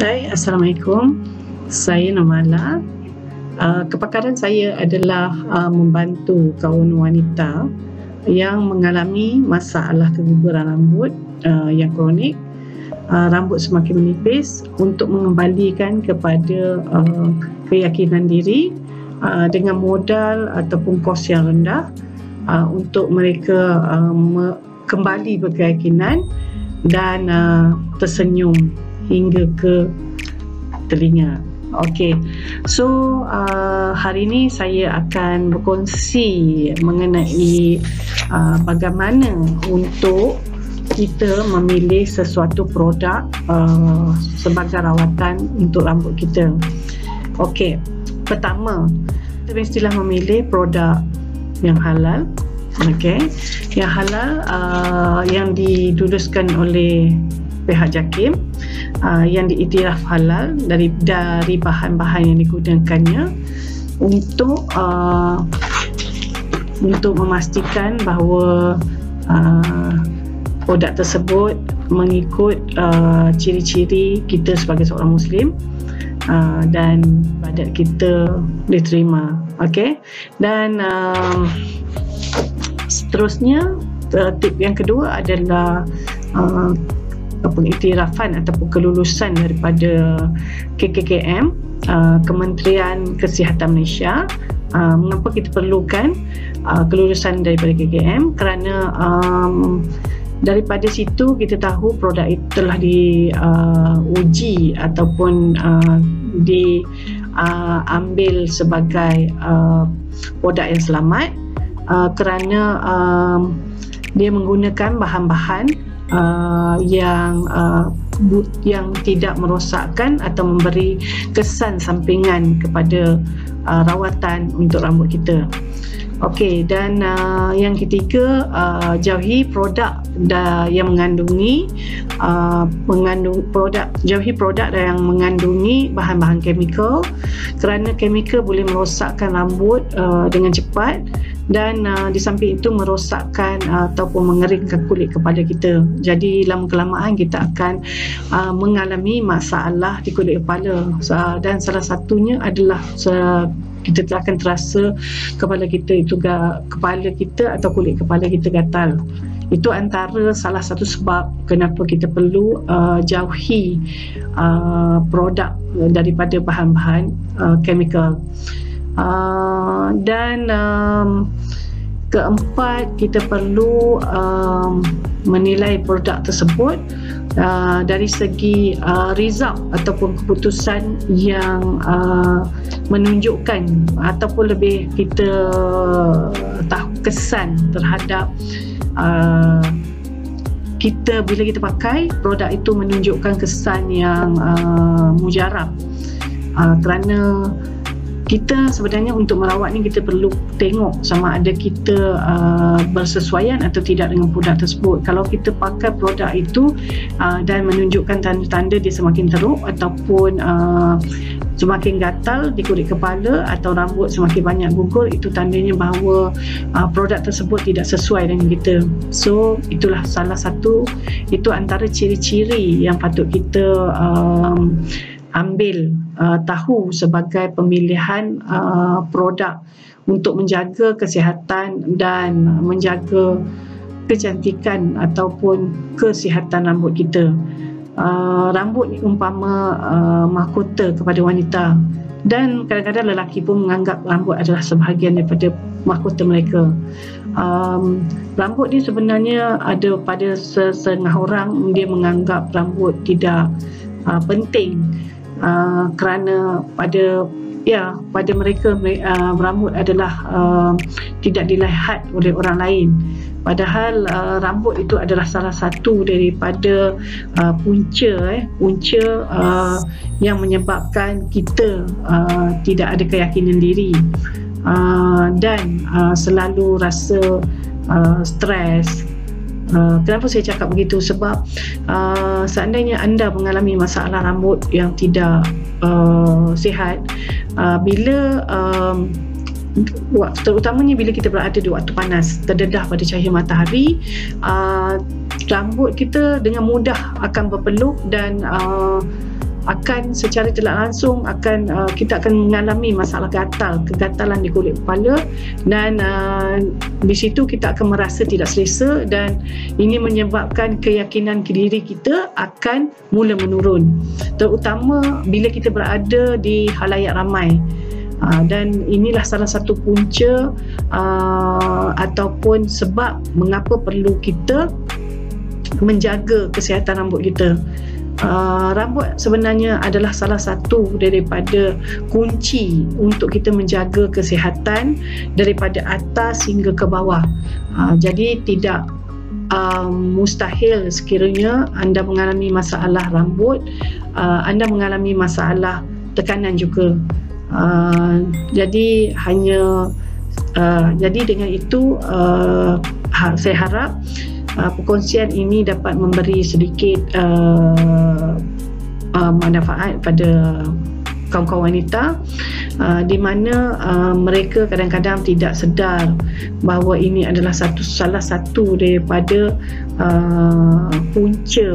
Hai, Assalamualaikum. Saya Namala. Kepakaran saya adalah membantu kaum wanita yang mengalami masalah keguguran rambut yang kronik, rambut semakin menipis, untuk mengembalikan kepada keyakinan diri dengan modal ataupun kos yang rendah, untuk mereka kembali berkeyakinan dan tersenyum hingga ke telinga. Okey, so hari ini saya akan berkongsi mengenai bagaimana untuk kita memilih sesuatu produk sebagai rawatan untuk rambut kita. Okey, pertama, kita mestilah memilih produk yang halal. Okey, yang halal yang diluluskan oleh pihak JAKIM, yang diiktiraf halal dari bahan-bahan yang digunakannya, untuk memastikan bahawa produk tersebut mengikut ciri-ciri kita sebagai seorang Muslim, dan ibadat kita diterima. Okey, dan seterusnya, tip yang kedua adalah pengiktirafan ataupun kelulusan daripada KKKM, Kementerian Kesihatan Malaysia. Mengapa kita perlukan kelulusan daripada KKM? Kerana daripada situ kita tahu produk itu telah diuji ataupun diambil sebagai produk yang selamat, kerana dia menggunakan bahan-bahan yang tidak merosakkan atau memberi kesan sampingan kepada rawatan untuk rambut kita. Okey, dan yang ketiga, jauhi produk yang jauhi produk yang mengandungi bahan-bahan chemical, kerana chemical boleh merosakkan rambut dengan cepat, dan di samping itu merosakkan ataupun mengeringkan kulit kepala kita. Jadi lama-kelamaan kita akan mengalami masalah di kulit kepala, dan salah satunya adalah kita akan terasa kepala kita atau kulit kepala kita gatal. Itu antara salah satu sebab kenapa kita perlu jauhi produk daripada bahan-bahan chemical. Dan keempat, kita perlu menilai produk tersebut dari segi result ataupun keputusan yang menunjukkan, ataupun lebih kita tahu kesan terhadap kita bila kita pakai produk itu, menunjukkan kesan yang mujarab. Kerana kita sebenarnya untuk merawat ni, kita perlu tengok sama ada kita bersesuaian atau tidak dengan produk tersebut. Kalau kita pakai produk itu dan menunjukkan tanda-tanda dia semakin teruk ataupun semakin gatal di kulit kepala, atau rambut semakin banyak gugur, itu tandanya bahawa produk tersebut tidak sesuai dengan kita. So itulah salah satu, itu antara ciri-ciri yang patut kita ambil tahu sebagai pemilihan produk untuk menjaga kesihatan dan menjaga kecantikan ataupun kesihatan rambut kita. Rambut ni umpama mahkota kepada wanita, dan kadang-kadang lelaki pun menganggap rambut adalah sebahagian daripada mahkota mereka. Rambut ni sebenarnya ada pada setengah orang, dia menganggap rambut tidak penting, kerana pada mereka rambut adalah tidak dilihat oleh orang lain. Padahal rambut itu adalah salah satu daripada punca yang menyebabkan kita tidak ada keyakinan diri, dan selalu rasa stres. Kenapa saya cakap begitu? Sebab seandainya anda mengalami masalah rambut yang tidak sihat, bila terutamanya bila kita berada di waktu panas, terdedah pada cahaya matahari, rambut kita dengan mudah akan berpeluh dan akan secara tidak langsung kita akan mengalami masalah kegatalan di kulit kepala, dan di situ kita akan merasa tidak selesa, dan ini menyebabkan keyakinan diri kita akan mula menurun, terutama bila kita berada di khalayak ramai. Dan inilah salah satu punca ataupun sebab mengapa perlu kita menjaga kesihatan rambut kita. Rambut sebenarnya adalah salah satu daripada kunci untuk kita menjaga kesihatan daripada atas hingga ke bawah. Jadi tidak mustahil sekiranya anda mengalami masalah rambut, anda mengalami masalah tekanan juga. Jadi dengan itu saya harap perkongsian ini dapat memberi sedikit manfaat pada kaum-kaum wanita di mana mereka kadang-kadang tidak sedar bahawa ini adalah salah satu daripada punca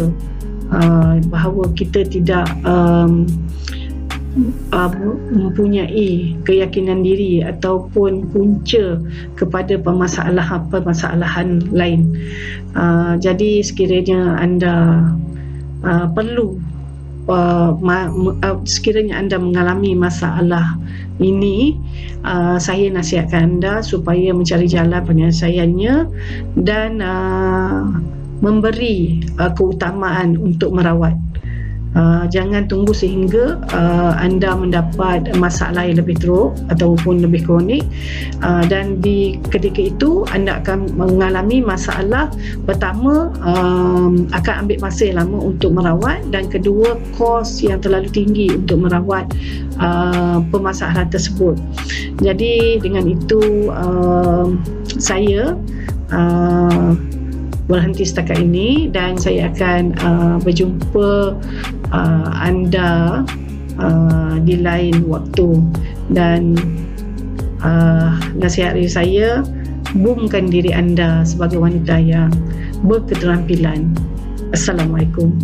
bahawa kita tidak mempunyai keyakinan diri ataupun punca kepada permasalahan lain. Jadi sekiranya anda perlu sekiranya anda mengalami masalah ini, saya nasihatkan anda supaya mencari jalan penyelesaiannya dan memberi keutamaan untuk merawat. Jangan tunggu sehingga anda mendapat masalah yang lebih teruk ataupun lebih kronik, dan di ketika itu anda akan mengalami masalah. Pertama, akan ambil masa yang lama untuk merawat, dan kedua, kos yang terlalu tinggi untuk merawat permasalahan tersebut. Jadi dengan itu saya berhenti setakat ini, dan saya akan berjumpa anda di lain waktu. Dan nasihat dari saya, boomkan diri anda sebagai wanita yang berketerampilan. Assalamualaikum.